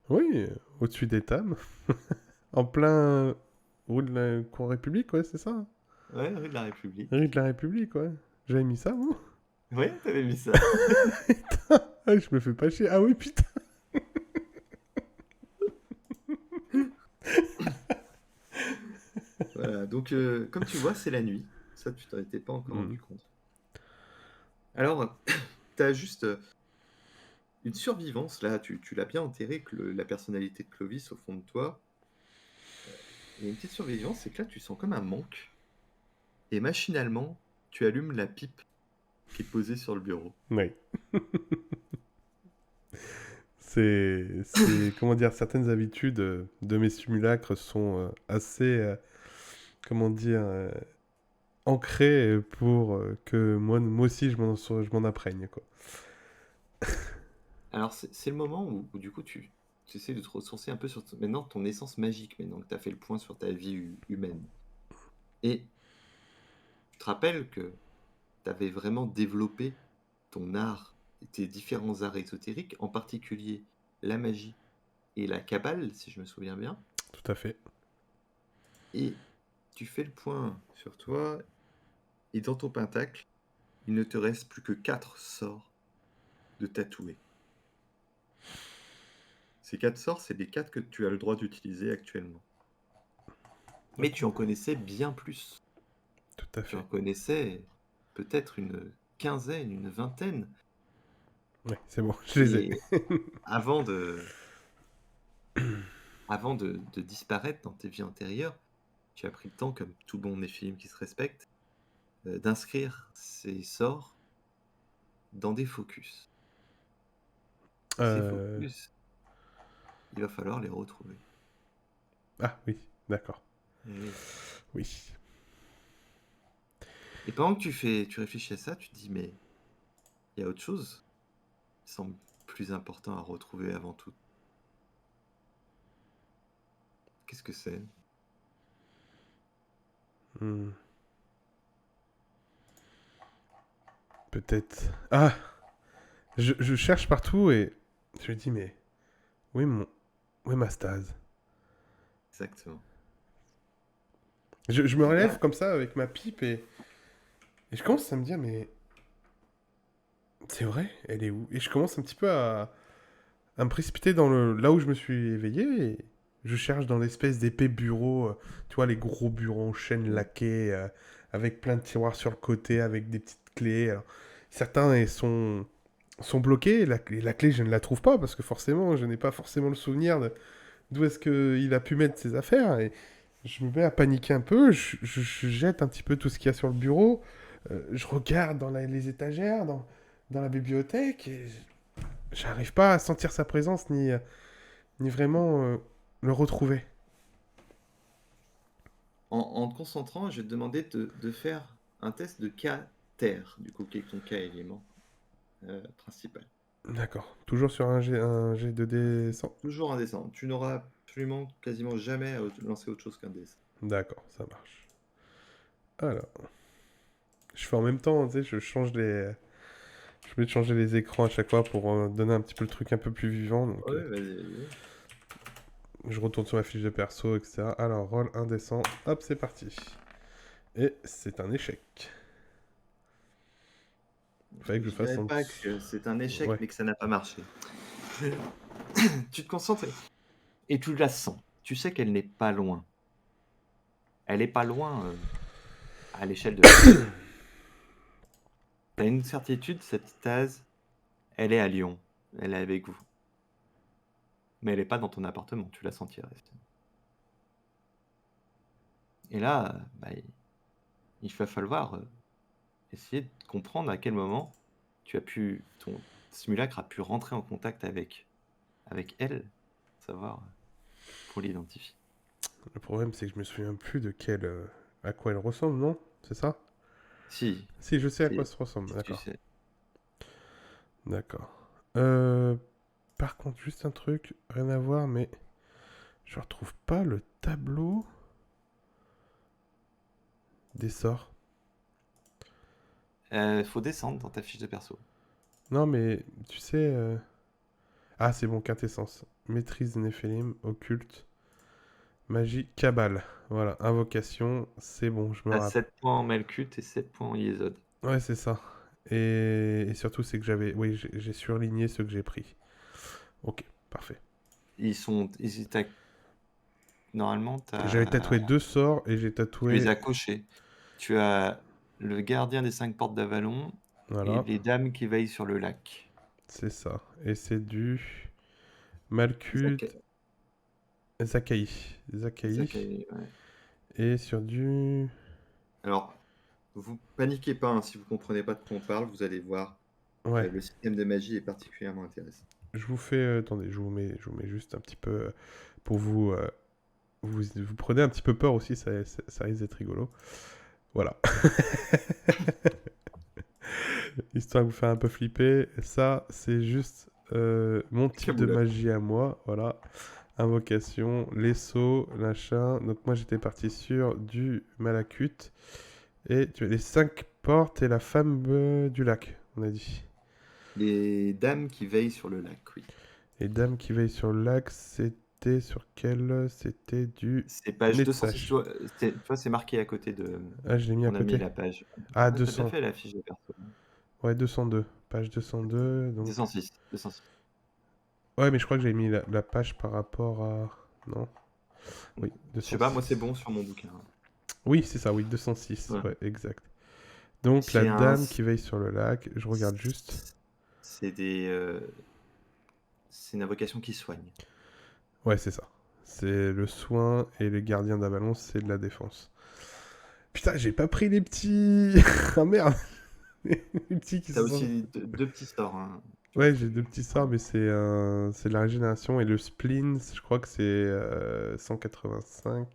Oui, au-dessus des tables. En plein rue de la Cour République, ouais, c'est ça. Ouais, rue de la République. Rue de la République, ouais. J'avais mis ça, moi. Ouais, t'avais mis ça. Ah, je me fais pas chier. Ah oui, putain. Voilà, donc comme tu vois, c'est la nuit. Ça, tu t'en étais pas encore Hmm. rendu compte. Alors, t'as juste une survivance, là, tu l'as bien enterré, la personnalité de Clovis au fond de toi. Il y a une petite survivance, c'est que là, tu sens comme un manque. Et machinalement, tu allumes la pipe qui est posée sur le bureau. Oui. Comment dire, certaines habitudes de mes simulacres sont assez, comment dire, ancrées pour que moi aussi je m'en imprègne, quoi. Alors, c'est le moment où, du coup, tu essaies de te ressourcer un peu sur maintenant ton essence magique, maintenant que tu as fait le point sur ta vie humaine. Et tu te rappelles que tu avais vraiment développé ton art, tes différents arts ésotériques, en particulier la magie et la cabale, si je me souviens bien. Tout à fait. Et tu fais le point sur toi, et dans ton pentacle, il ne te reste plus que 4 sorts de tatoués. Ces 4 sorts, c'est les 4 que tu as le droit d'utiliser actuellement. Mais tu en connaissais bien plus. Tout à Tu en fait. connaissais peut-être une quinzaine, une vingtaine. Ouais, c'est bon, je les ai. Et avant de, avant de disparaître dans tes vies antérieures, tu as pris le temps, comme tout bon néphilim qui se respecte, d'inscrire ces sorts dans des focus. Et ces Euh, focus, il va falloir les retrouver. Ah oui, d'accord. Eh oui. Oui. Et pendant que tu réfléchis à ça, tu te dis, mais il y a autre chose qui semble plus important à retrouver avant tout. Qu'est-ce que c'est? Hmm. Peut-être. Ah, je cherche partout et je me dis, mais où est où est ma stase? Exactement. Je me Et relève là, comme ça avec ma pipe et je commence à me dire, mais c'est vrai, elle est où? Et je commence un petit peu à me précipiter là où je me suis éveillé. Et je cherche dans l'espèce d'épais bureau, tu vois, les gros bureaux en chêne ouais. laqué, avec plein de tiroirs sur le côté, avec des petites clés. Alors, certains sont bloqués. La clé, je ne la trouve pas parce que forcément, je n'ai pas forcément le souvenir d'où est-ce qu'il a pu mettre ses affaires. Et je me mets à paniquer un peu. Je jette un petit peu tout ce qu'il y a sur le bureau. Je regarde dans les étagères, dans la bibliothèque. Et j'arrive pas à sentir sa présence ni vraiment le retrouver. En te concentrant, je vais te demander de faire un test de cas terre, du coup, qui est ton cas élément principal. D'accord. Toujours sur un G2D 100. Toujours un dessin. Tu n'auras absolument quasiment jamais à lancer autre chose qu'un dessin. D'accord, ça marche. Alors, je fais en même temps, tu sais, je vais changer les écrans à chaque fois pour donner un petit peu le truc un peu plus vivant. Donc, Ouais, vas-y, vas-y. je retourne sur ma fiche de perso, etc. Alors, roll indécent. Hop, c'est parti. Et c'est un échec. Fallait que je Je fasse dirais en pas dessous. que c'est un échec, Ouais. mais que ça n'a pas marché. Tu te concentres et tu la sens. Tu sais qu'elle n'est pas loin. Elle n'est pas loin à l'échelle de la ville. Tu as une certitude, cette stase, elle est à Lyon. Elle est avec vous. Mais elle n'est pas dans ton appartement, tu la sentirais. Et là, bah, il va falloir essayer de comprendre à quel moment ton simulacre a pu rentrer en contact avec elle, savoir pour l'identifier. Le problème, c'est que je me souviens plus à quoi elle ressemble, non? C'est ça? Si, Si, je sais à quoi si, ça ressemble. si tu D'accord. sais. D'accord. Euh, Par contre, juste un truc, rien à voir, mais je retrouve pas le tableau des sorts. Faut descendre dans ta fiche de perso. Non, mais tu sais. Ah, c'est bon, quintessence. Maîtrise des Néphilim, occulte, magie, cabale. Voilà, invocation, c'est bon, je me T'as rappelle. 7 points en Malkuth et 7 points en Yesod. Ouais, c'est ça. Et surtout, c'est que j'avais. Oui, j'ai surligné ceux que j'ai pris. Ok, parfait. Ils sont. Normalement, J'avais tatoué 2 sorts et j'ai tu les tatoué. as cochés. Tu as le gardien des 5 portes d'Avalon et Voilà, les dames qui veillent sur le lac. c'est ça. Et c'est du Malkuth Zaka- Zakai. Zakai. Zakaï, ouais. Et sur du. Alors, vous paniquez pas, hein, si vous comprenez pas de quoi on parle, vous allez voir. Ouais, Le système de magie est particulièrement intéressant. je vous fais. Attendez, je vous mets juste un petit peu. Pour vous, vous prenez un petit peu peur aussi, ça risque d'être rigolo. Voilà. Histoire de vous faire un peu flipper. Ça, c'est juste mon type de Kaboula. magie à moi. Voilà. Invocation, les sauts, machin. Donc moi, j'étais parti sur du Malakut. Et les 5 portes et la femme du lac, on a dit. Les dames qui veillent sur le lac, oui. Et dame qui veille sur le lac, c'était sur quel? C'était du C'est page nez de 206, sage. tu vois, c'est marqué à côté de. Ah, je l'ai mis à On a mis côté. la page. Ah, Ouais, t'as bien 200. fait la fiche de perso. Ouais, 202. Page 202, donc... 206. 206. Ouais, mais je crois que j'ai mis la page par rapport à... Non. Oui, Je sais pas, moi c'est 206. bon sur mon bouquin. Oui, c'est ça, oui, 206. Ouais. Ouais, exact. Donc, la C'est un. dame qui veille sur le lac, je regarde juste. C'est des. C'est une invocation qui soigne. Ouais, c'est ça. C'est le soin et le gardien d'Avalon, c'est de la défense. Putain, j'ai pas pris les petits... Ah merde. Les petits qui T'as sont... aussi deux petits sorts, hein. Tu vois Ouais, ce que j'ai je veux 2 dire. petits sorts, mais c'est de la régénération. Et le spleen, je crois que c'est 185.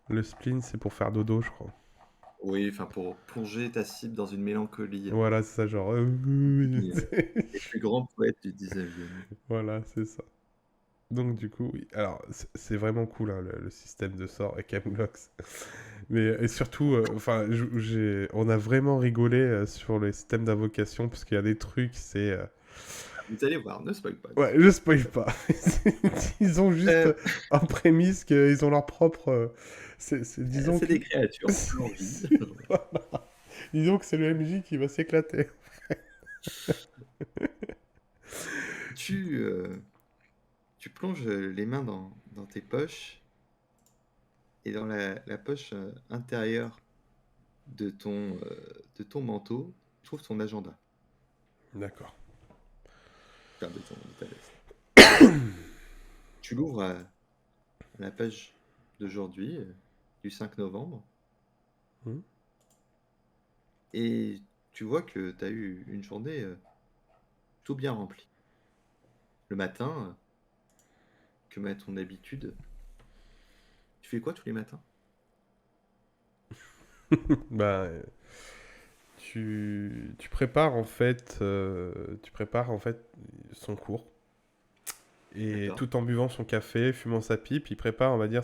Le spleen, c'est pour faire dodo, je crois. Oui, enfin pour plonger ta cible dans une mélancolie. Voilà, c'est ça, genre... Les les plus grands poètes du 19e. Voilà, c'est ça. Donc du coup, oui. Alors, c'est vraiment cool, hein, le système de sorts et Camlox. Mais et surtout, enfin, on a vraiment rigolé sur le système d'invocation, parce qu'il y a des trucs, c'est... Vous allez voir, ne spoil pas. Ouais, je spoil pas. Ils ont juste Euh, en prémisse qu'ils ont leur propre... disons c'est que... des créatures, on peut envie. Voilà. Disons que c'est le MJ qui va s'éclater. Tu, tu plonges les mains dans tes poches et dans la poche intérieure de ton manteau, tu trouves ton agenda. D'accord. Enfin, de ta veste. Tu l'ouvres à la page d'aujourd'hui, du 5 novembre, Hmm. et tu vois que tu as eu une journée tout bien remplie. Le matin, comme à ton habitude, tu fais quoi tous les matins? Bah, tu prépares en fait, son cours. Et D'accord. tout en buvant son café, fumant sa pipe, il prépare, on va dire,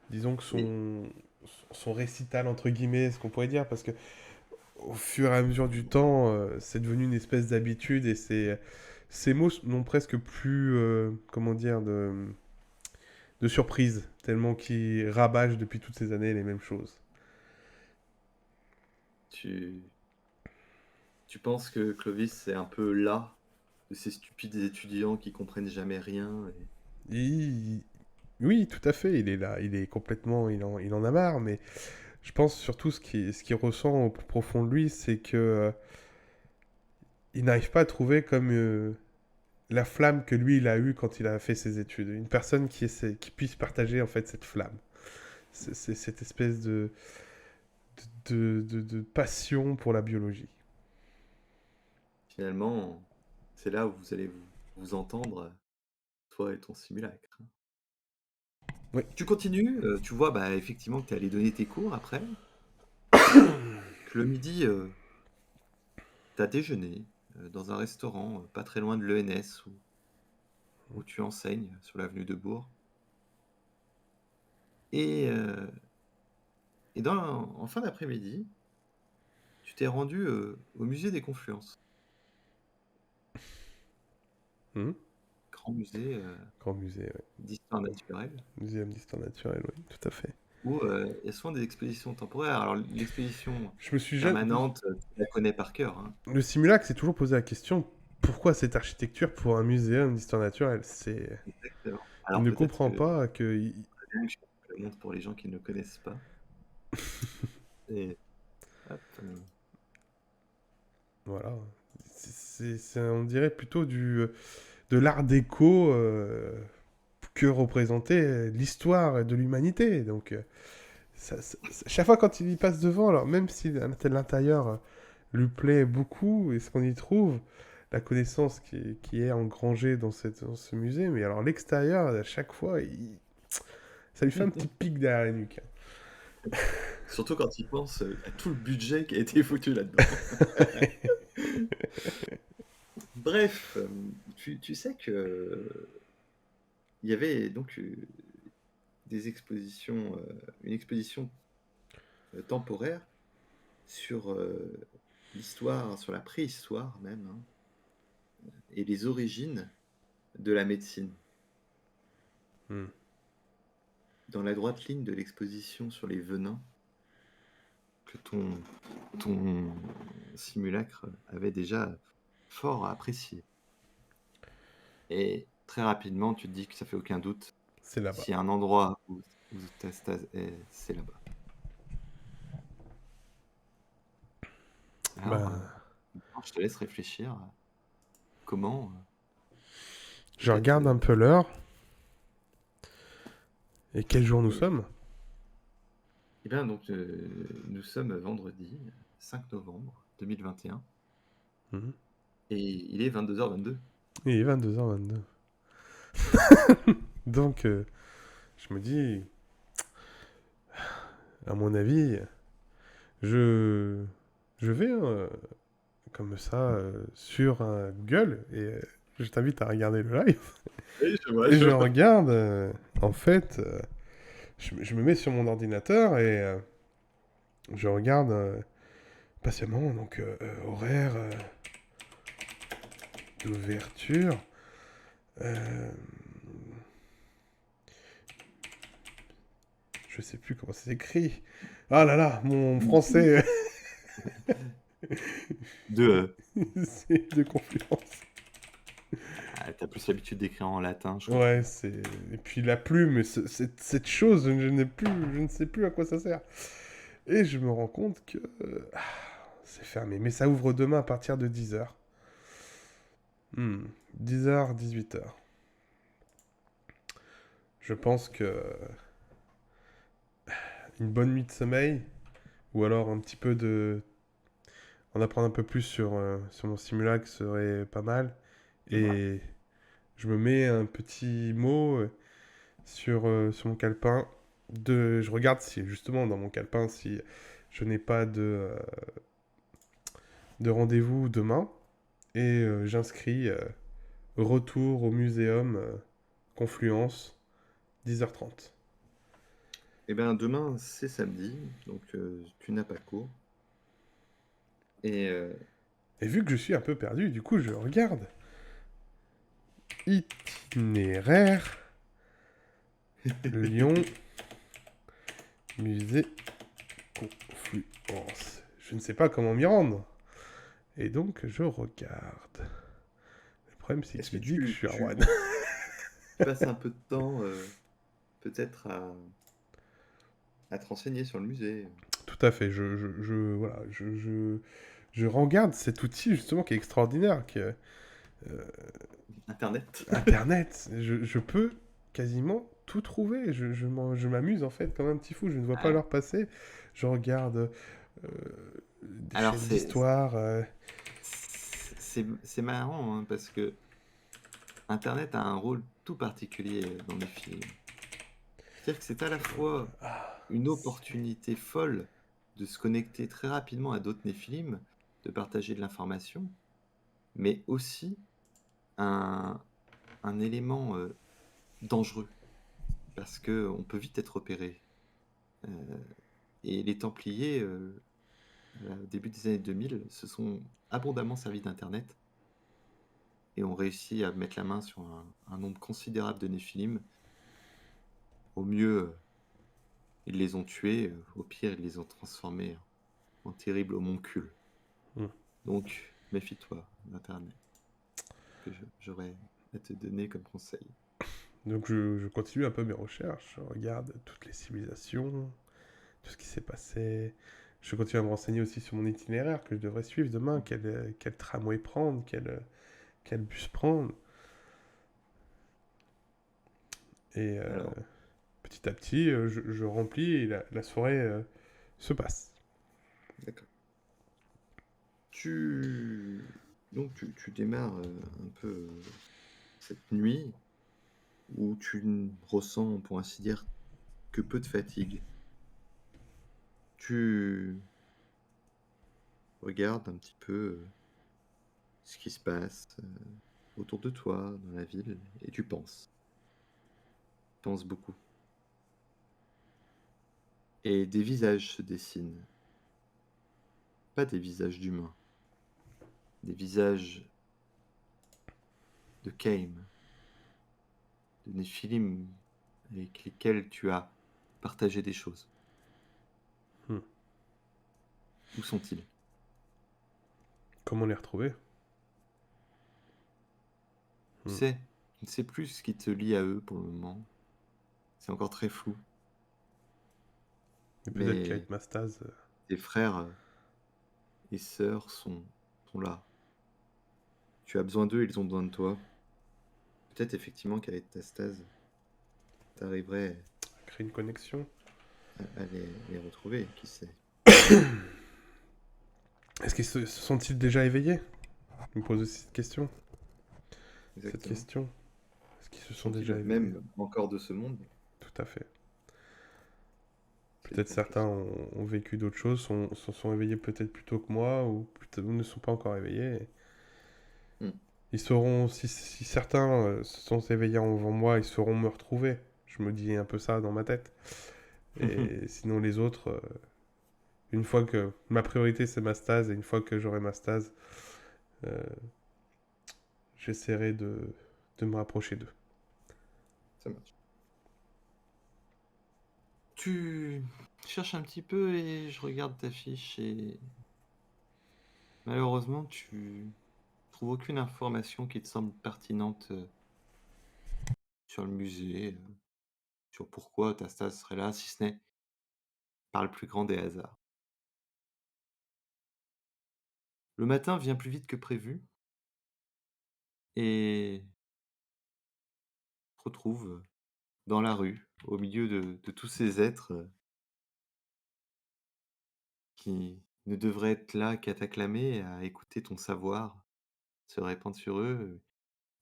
disons que Et son récital entre guillemets, ce qu'on pourrait dire, parce que au fur et à mesure du temps, c'est devenu une espèce d'habitude et ces mots n'ont presque plus, comment dire, de surprise, tellement qu'ils rabâchent depuis toutes ces années les mêmes choses. tu, tu penses que Clovis c'est un peu là de ces stupides étudiants qui comprennent jamais rien Il- Oui, tout à fait, il est là, il est complètement, il en a marre, mais je pense surtout ce qu'il ressent au plus profond de lui, c'est que il n'arrive pas à trouver comme la flamme que lui il a eue quand il a fait ses études. Une personne qui puisse partager en fait cette flamme. C'est cette espèce de passion pour la biologie. finalement c'est là où vous allez vous entendre, toi et ton simulacre. Oui. Tu continues, tu vois bah, effectivement que tu es allé donner tes cours après, que le midi tu as déjeuné dans un restaurant pas très loin de l'ENS où tu enseignes sur l'avenue de Bourg. Et, en fin d'après-midi, tu t'es rendu au musée des Confluences. Hmm. Grand musée, ouais. d'histoire naturelle Muséum d'histoire naturelle, oui, tout à fait. où il y a souvent des expositions temporaires. Alors, l'exposition Je me suis jamais... permanente, tu la connais par cœur, hein. Le simulacre s'est toujours posé la question, pourquoi cette architecture pour un muséum d'histoire naturelle? Exactement. Il Alors, ne peut-être comprend que pas que... c'est bien que je le montre pour les gens qui ne le connaissent pas. Et hop, Voilà. On dirait plutôt de l'art déco que représentait l'histoire de l'humanité. Donc, chaque fois quand il y passe devant, alors même si l'intérieur lui plaît beaucoup et ce qu'on y trouve, la connaissance qui est engrangée dans ce musée, mais alors l'extérieur, à chaque fois, ça lui fait un petit pic derrière la nuque. surtout quand il pense à tout le budget qui a été foutu là-dedans. Bref, tu sais que il y avait donc des expositions, une exposition temporaire sur l'histoire, sur la préhistoire même, hein, et les origines de la médecine. Hmm. Dans la droite ligne de l'exposition sur les venins que ton simulacre avait déjà fort apprécié. Et très rapidement, tu te dis que ça fait aucun doute. C'est là-bas. S'il y a un endroit où ta stase est, c'est là-bas. Alors, je te laisse réfléchir à comment. Je regarde un peu l'heure. Et quel jour nous sommes? Eh bien, donc, nous sommes vendredi 5 novembre 2021. Mhm. Et il est 22h22. Il est 22h22. Donc, je me dis, à mon avis, je vais comme ça sur Google et je t'invite à regarder le live. Oui, je vois, Et je regarde, en fait, je me mets sur mon ordinateur et je regarde patiemment, donc horaire d'ouverture. Je sais plus comment c'est écrit. Ah là là, mon français, c'est de Confluence. T'as plus l'habitude d'écrire en latin, je crois. Ouais, c'est... Et puis la plume, cette chose, je ne sais plus à quoi ça sert. Et je me rends compte que c'est fermé. Mais ça ouvre demain à partir de 10h. 10h, 18h. Je pense que une bonne nuit de sommeil, ou alors un petit peu de... En apprendre un peu plus sur mon simulacre serait pas mal. Et je me mets un petit mot sur mon calepin. Je regarde si, justement, dans mon calepin, si je n'ai pas de rendez-vous demain. Et j'inscris retour au muséum Confluence, 10h30. Eh bien, demain, c'est samedi, donc tu n'as pas cours. Et Et vu que je suis un peu perdu, du coup, je regarde. Itinéraire. Lyon. Musée Confluence. Je ne sais pas comment m'y rendre. Et donc, je regarde. Le problème, c'est est-ce qu'il que dit que je suis à Rouen. tu passes un peu de temps peut-être à te renseigner sur le musée? Tout à fait. Voilà, je regarde cet outil, justement, qui est extraordinaire. Internet. Internet. Je peux quasiment tout trouver. Je m'amuse, en fait, comme un petit fou. Je ne vois pas l'heure passer. Je regarde des Alors, chaînes d'histoire. c'est marrant, hein, parce que Internet a un rôle tout particulier dans les films. C'est-à-dire que c'est à la fois une opportunité folle de se connecter très rapidement à d'autres néphilim, de partager de l'information, mais aussi un élément dangereux, parce qu'on peut vite être repéré. Et les Templiers, au début des années 2000, se sont abondamment servis d'Internet et ont réussi à mettre la main sur un nombre considérable de Néphilim. Au mieux, ils les ont tués, au pire, ils les ont transformés en terribles homoncules. Hmm. Donc, méfie-toi d'Internet, que j'aurais à te donner comme conseil. Donc je continue un peu mes recherches, je regarde toutes les civilisations, tout ce qui s'est passé. Je continue à me renseigner aussi sur mon itinéraire que je devrais suivre demain, quel tramway prendre, quel bus prendre. Et Alors, petit à petit, je remplis et la soirée se passe. d'accord. Donc tu démarres un peu cette nuit où tu ne ressens, pour ainsi dire, que peu de fatigue. Tu regardes un petit peu ce qui se passe autour de toi, dans la ville, et tu penses. Tu penses beaucoup. Et des visages se dessinent. Pas des visages d'humains. Des visages de Caim, de Néphilim, avec lesquels tu as partagé des choses. Hmm. Où sont-ils? Comment les retrouver? Tu sais, je ne sais plus ce qui te lie à eux pour le moment. C'est encore très flou. Et peut-être Mais qu'avec Mastaz, tes frères et sœurs sont là. Tu as besoin d'eux, ils ont besoin de toi. Peut-être effectivement qu'avec ta stase, tu arriverais créer une connexion. à les retrouver, qui sait. Est-ce qu'ils se sont-ils déjà éveillés? Je me pose aussi cette question. Exactement. Est-ce qu'ils se sont Sont-ils déjà éveillés? même encore de ce monde? Tout à fait. C'est Peut-être une bonne certains question. ont vécu d'autres choses, se sont éveillés peut-être plus tôt que moi, ou ne sont pas encore éveillés. Hmm. Ils sauront, si certains se sont éveillés avant moi, ils sauront me retrouver. Je me dis un peu ça dans ma tête. Et sinon les autres, une fois que... Ma priorité c'est ma stase, et une fois que j'aurai ma stase, euh, j'essaierai de me rapprocher d'eux. Ça marche. Tu cherches un petit peu et je regarde ta fiche et malheureusement tu trouves aucune information qui te semble pertinente sur le musée, sur pourquoi ta stase serait là, si ce n'est par le plus grand des hasards. Le matin vient plus vite que prévu et te retrouve dans la rue, au milieu de tous ces êtres qui ne devraient être là qu'à t'acclamer, à écouter ton savoir se répandre sur eux,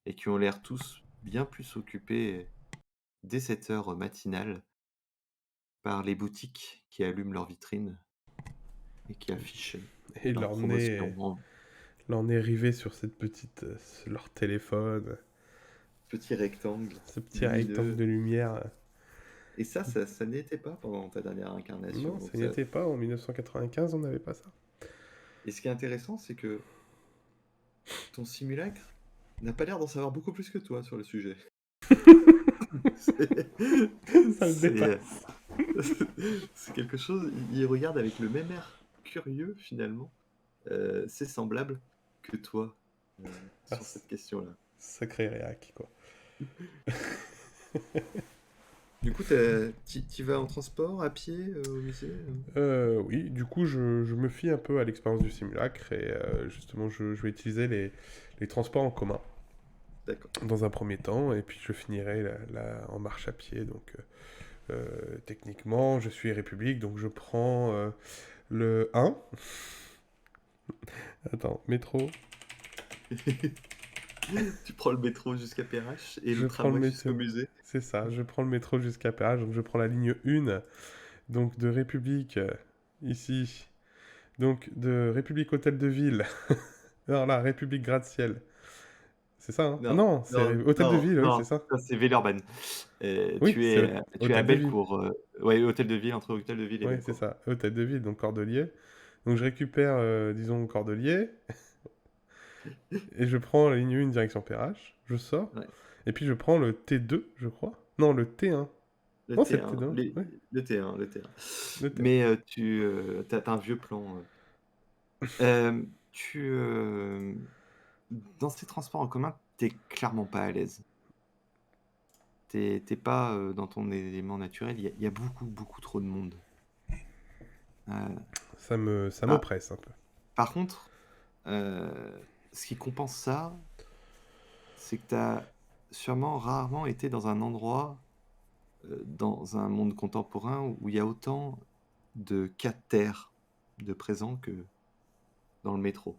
et qui ont l'air tous bien plus occupés dès cette heure matinale par les boutiques qui allument leurs vitrines et qui affichent Et leurs promotions en leur nez rivé sur cette petite... leur téléphone, petits rectangles ce petit rectangle lumineux. de lumière. Et ça n'était pas pendant ta dernière incarnation. Non, Donc ça n'y était pas. En 1995, on n'avait pas ça. Et ce qui est intéressant, c'est que ton simulacre n'a pas l'air d'en savoir beaucoup plus que toi sur le sujet. C'est Ça le dépasse. c'est quelque chose, il regarde avec le même air curieux finalement, c'est semblable que toi sur cette question-là. Sacré réac, quoi. Du coup, t'y vas en transport, à pied, au musée? Oui, du coup, je me fie un peu à l'expérience du simulacre et justement, je vais utiliser les transports en commun D'accord. dans un premier temps et puis je finirai en marche à pied. Donc, techniquement, je suis République, donc je prends le 1. Attends, métro. Tu prends le métro jusqu'à PRH et Je le prends le tramway jusqu'au métro. musée? C'est ça, je prends le métro jusqu'à Péage, donc je prends la ligne 1, donc de République, ici, donc de République Hôtel de Ville, alors là, République Gratte-Ciel, c'est ça, hein? Ah Non, non, c'est non, Hôtel de non, Ville, oui, c'est non, ça. ça c'est Villeurbanne. Oui, Tu c'est es, tu es à Hôtel de Ville, Bellecour, ouais, hôtel de ville, entre hôtel de ville et oui, c'est Bellecour. ça, Hôtel de Ville, donc Cordelier. Donc je récupère, disons, Cordelier, Et je prends la ligne 1 direction Perrache, je sors, Ouais. et puis je prends le T2, je crois. Non, le T1. Le Non, c'est le T1, T2, ouais, le T1, le T1. le T1. Mais tu as un vieux plan. Tu dans ces transports en commun, t'es clairement pas à l'aise. T'es pas dans ton élément naturel. Il y a beaucoup, beaucoup trop de monde. Euh, Ça par, m'oppresse un peu. par contre, ce qui compense ça, c'est que t'as sûrement rarement été dans un endroit, dans un monde contemporain, où il y a autant de cas de terre de présents que dans le métro.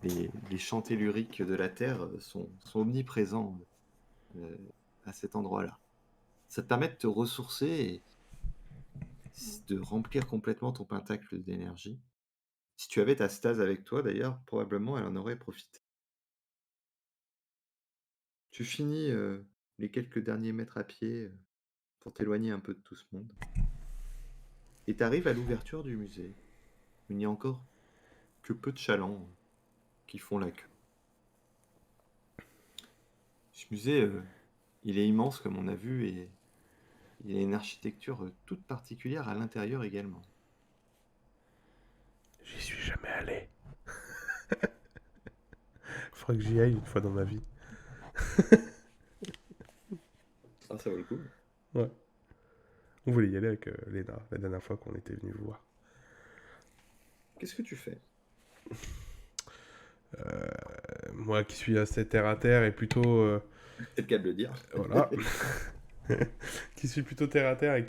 Les chants telluriques de la Terre sont omniprésents euh, à cet endroit-là. Ça te permet de te ressourcer et de remplir complètement ton pentacle d'énergie. Si tu avais ta stase avec toi, d'ailleurs, probablement elle en aurait profité. Tu finis les quelques derniers mètres à pied pour t'éloigner un peu de tout ce monde. Et tu arrives à l'ouverture du musée. Il n'y a encore que peu de chalands qui font la queue. Ce musée, il est immense comme on a vu et il y a une architecture toute particulière à l'intérieur également. J'y suis jamais allé. Faudrait que j'y aille une fois dans ma vie. Ah, ça vaut le coup. Ouais. On voulait y aller avec Léna, la dernière fois qu'on était venu vous voir. Qu'est-ce que tu fais? Moi qui suis assez terre à terre et plutôt... C'est le cas de le dire. voilà. Qui suis plutôt terre à terre et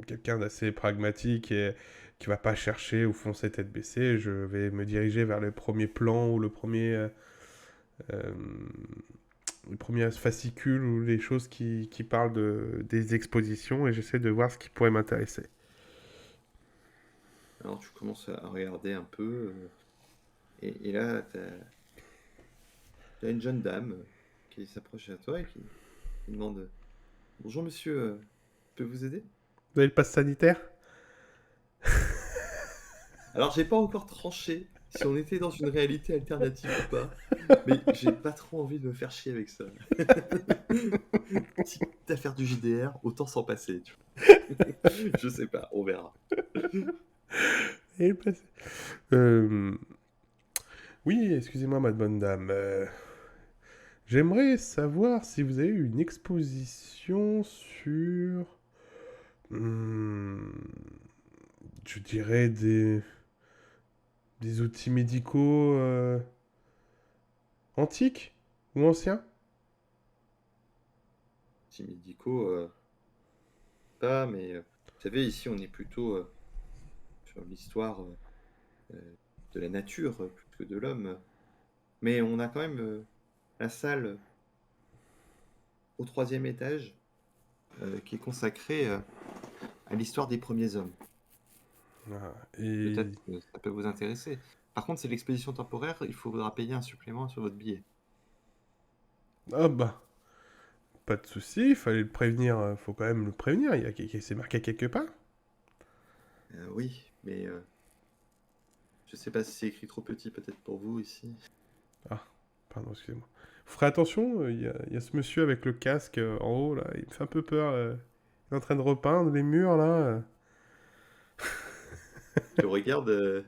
quelqu'un d'assez pragmatique et qui va pas chercher ou foncer tête baissée, je vais me diriger vers le premier plan ou euh, le premier fascicule ou les choses qui parlent des expositions et j'essaie de voir ce qui pourrait m'intéresser. Alors tu commences à regarder un peu et là t'as une jeune dame qui s'approche à toi et qui demande bonjour monsieur, je peux vous aider? Vous avez le pass sanitaire? Alors j'ai pas encore tranché si on était dans une réalité alternative ou pas, mais j'ai pas trop envie de me faire chier avec ça. Si t'as à faire du JDR, autant s'en passer, tu vois. Je sais pas, on verra. Et le pass- Euh, Oui, excusez-moi, ma bonne dame. J'aimerais savoir si vous avez eu une exposition sur, hmm, je dirais, des outils médicaux antiques ou anciens. Petits médicaux, pas, mais vous savez, ici on est plutôt sur l'histoire de la nature plus que de l'homme. Mais on a quand même la salle au troisième étage qui est consacrée à l'histoire des premiers hommes. Ah, et... Peut-être que ça peut vous intéresser. Par contre, c'est l'exposition temporaire, il faudra payer un supplément sur votre billet. Ah bah, pas de souci, il fallait le prévenir, faut quand même le prévenir, c'est marqué quelque part. Oui, mais je sais pas si c'est écrit trop petit peut-être pour vous ici. Ah, pardon, excusez-moi. Vous ferez attention, il y a ce monsieur avec le casque en haut, là, il me fait un peu peur. Il est en train de repeindre les murs, là. Tu regardes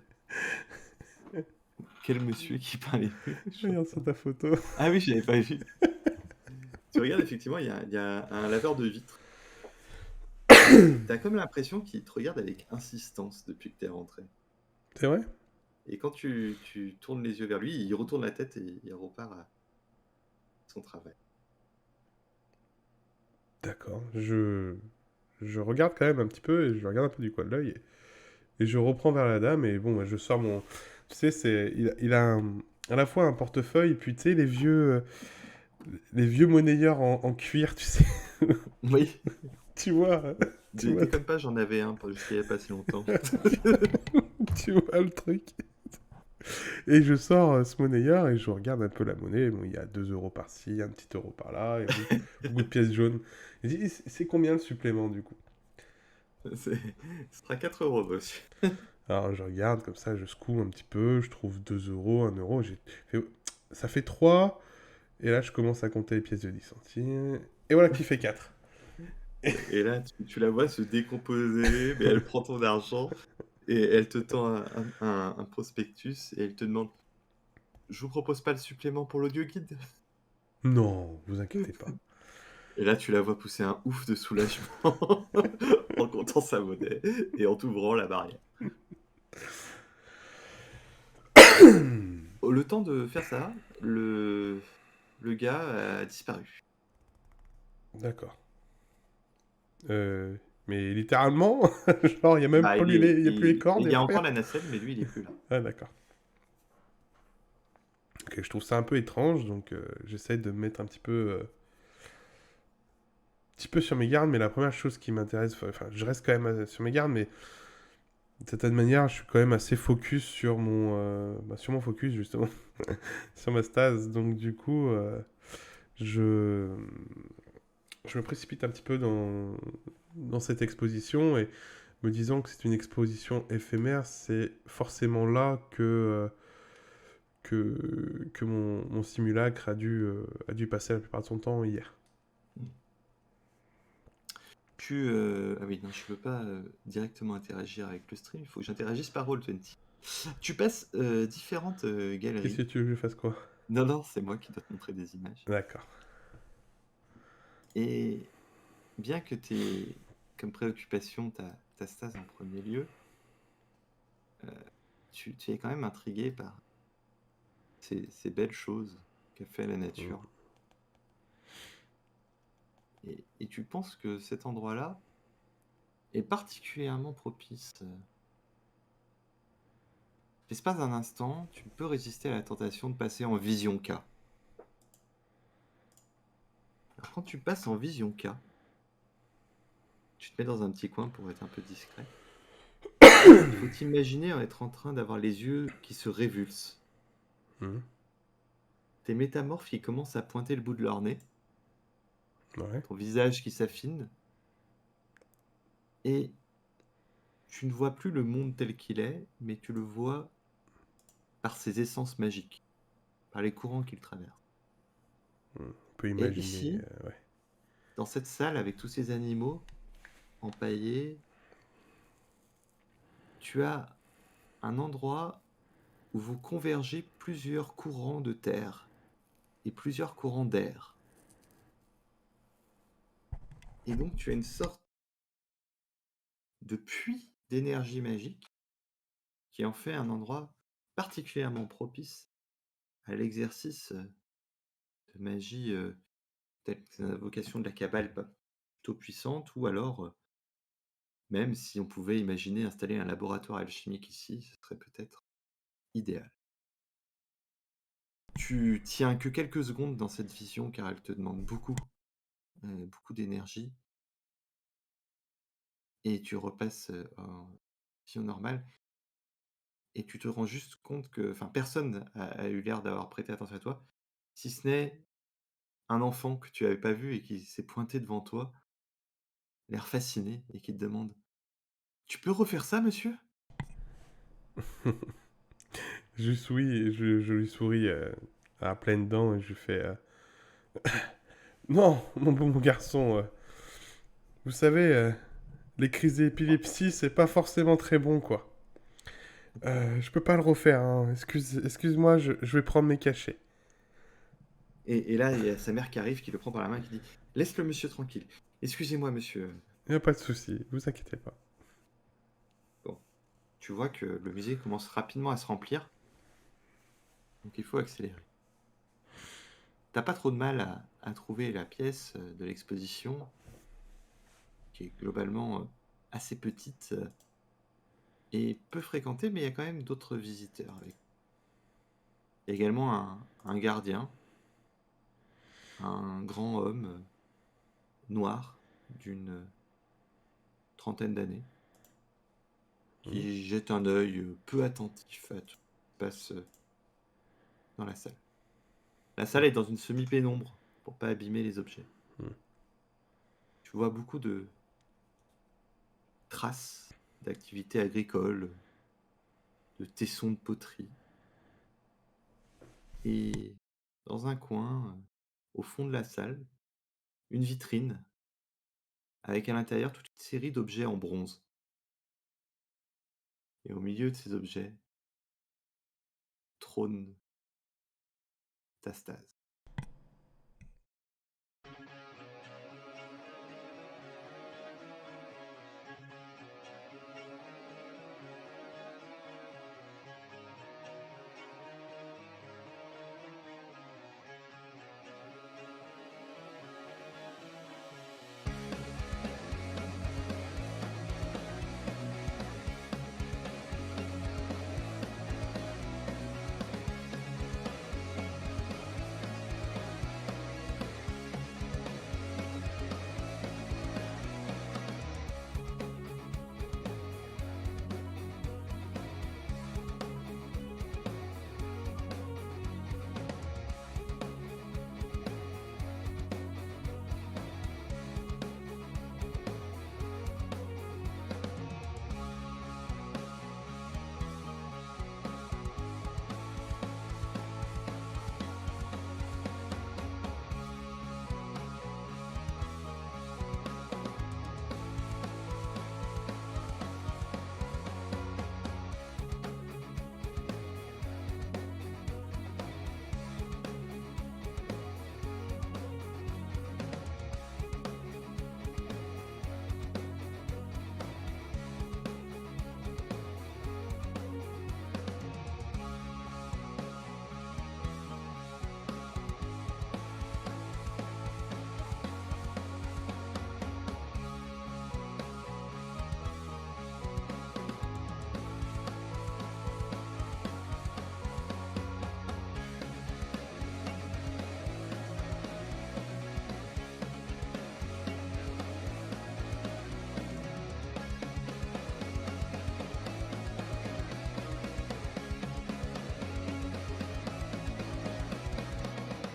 quel monsieur qui parlait. Regarde sur ta photo. Ah oui, je l'avais pas vu. Tu regardes, effectivement, il y a un laveur de vitres. T'as comme l'impression qu'il te regarde avec insistance depuis que t'es rentré. C'est vrai? Et quand tu tournes les yeux vers lui, il retourne la tête et il repart à son travail. D'accord. Je regarde quand même un petit peu, et je regarde un peu du coin de l'œil, et je reprends vers la dame, et bon, je sors mon... Tu sais, il a à la fois un portefeuille, et puis tu sais, les vieux monnayeurs en cuir, tu sais. Oui, Tu vois, tu vois, déconne pas, j'en avais un jusqu'il y a pas si longtemps. tu vois le truc. Et je sors ce monnayeur, et je regarde un peu la monnaie. Bon, il y a 2 euros par-ci, un petit euro par-là, et beaucoup de pièces jaunes. Et je dis, c'est combien le supplément, du coup? Ce sera 4 euros, monsieur. Alors je regarde comme ça, je secoue un petit peu, je trouve 2 euros, 1 euro. Fait- Ça fait 3. Et là, je commence à compter les pièces de 10 centimes. Et voilà qui fait 4. Et là, tu la vois se décomposer, mais elle prend ton argent et elle te tend un prospectus et elle te demande: «Je vous propose pas le supplément pour l'audio guide?» Non, vous inquiétez pas. Et là, tu la vois pousser un ouf de soulagement en comptant sa monnaie et en t'ouvrant la barrière. Le temps de faire ça, le gars a disparu. D'accord. Euh, mais littéralement, genre, il n'y a même Bah, pas il y a plus les cordes, il il y n'y a a plus rien. encore la nacelle, mais lui, il est plus là. Ah, d'accord. Ok, je trouve ça un peu étrange, donc j'essaie de me mettre petit peu sur mes gardes, mais la première chose qui m'intéresse, enfin, je reste quand même sur mes gardes, mais de certaine manière, je suis quand même assez focus sur mon focus, justement, sur ma stase. Donc, du coup, je, je me précipite un petit peu dans cette exposition et me disant que c'est une exposition éphémère, c'est forcément là que mon simulacre a dû passer la plupart de son temps hier. Ah oui, non, je peux pas directement interagir avec le stream, il faut que j'interagisse par Roll20. Tu passes différentes Qu'est-ce galeries. que tu veux que je fasse quoi? Non, non, c'est moi qui dois te montrer des images. D'accord. Et bien que tu comme préoccupation ta stase en premier lieu, euh, tu es quand même intrigué par ces belles choses qu'a fait la nature. Et tu penses que cet endroit-là est particulièrement propice. L'espace d'un instant, tu peux résister à la tentation de passer en vision K. Alors, quand tu passes en vision K, tu te mets dans un petit coin pour être un peu discret. Il faut t'imaginer être en train d'avoir les yeux qui se révulsent. Mhm. Tes métamorphes qui commencent à pointer le bout de leur nez, Ouais. ton visage qui s'affine, et tu ne vois plus le monde tel qu'il est, mais tu le vois par ses essences magiques, par les courants qu'il traverse. On peut Et imaginer. ici, Ouais. dans cette salle avec tous ces animaux empaillés, tu as un endroit où vous convergez plusieurs courants de terre et plusieurs courants d'air. Et donc tu as une sorte de puits d'énergie magique qui en fait un endroit particulièrement propice à l'exercice de magie telle que l'invocation de la Kabbale plutôt puissante, ou alors, même si on pouvait imaginer installer un laboratoire alchimique ici, ce serait peut-être idéal. Tu tiens que quelques secondes dans cette vision car elle te demande beaucoup d'énergie, et tu repasses en vision normale et tu te rends juste compte que, enfin, personne a eu l'air d'avoir prêté attention à toi, si ce n'est un enfant que tu n'avais pas vu et qui s'est pointé devant toi, l'air fasciné, et qui te demande: «Tu peux refaire ça, monsieur?» Je lui souris à pleines dents et je lui fais non, mon bon garçon, vous savez, les crises d'épilepsie, c'est pas forcément très bon, quoi. Je peux pas le refaire, hein. Excuse-moi, je vais prendre mes cachets. Et là, il y a sa mère qui arrive, qui le prend par la main et qui dit: «Laisse le monsieur tranquille. Excusez-moi, monsieur.» Y a pas de souci, vous inquiétez pas. Bon, tu vois que le musée commence rapidement à se remplir, donc il faut accélérer. T'as pas trop de mal à trouver la pièce de l'exposition, qui est globalement assez petite et peu fréquentée, mais il y a quand même d'autres visiteurs avec. Il y a également un gardien, un grand homme noir d'une trentaine d'années, Mhm. qui jette un œil peu attentif à tout ce qui se passe dans la salle. La salle est dans une semi-pénombre pour pas abîmer les objets. Mhm. Tu vois beaucoup de traces d'activités agricoles, de tessons de poterie. Et dans un coin, au fond de la salle, une vitrine avec à l'intérieur toute une série d'objets en bronze. Et au milieu de ces objets trône ta stase.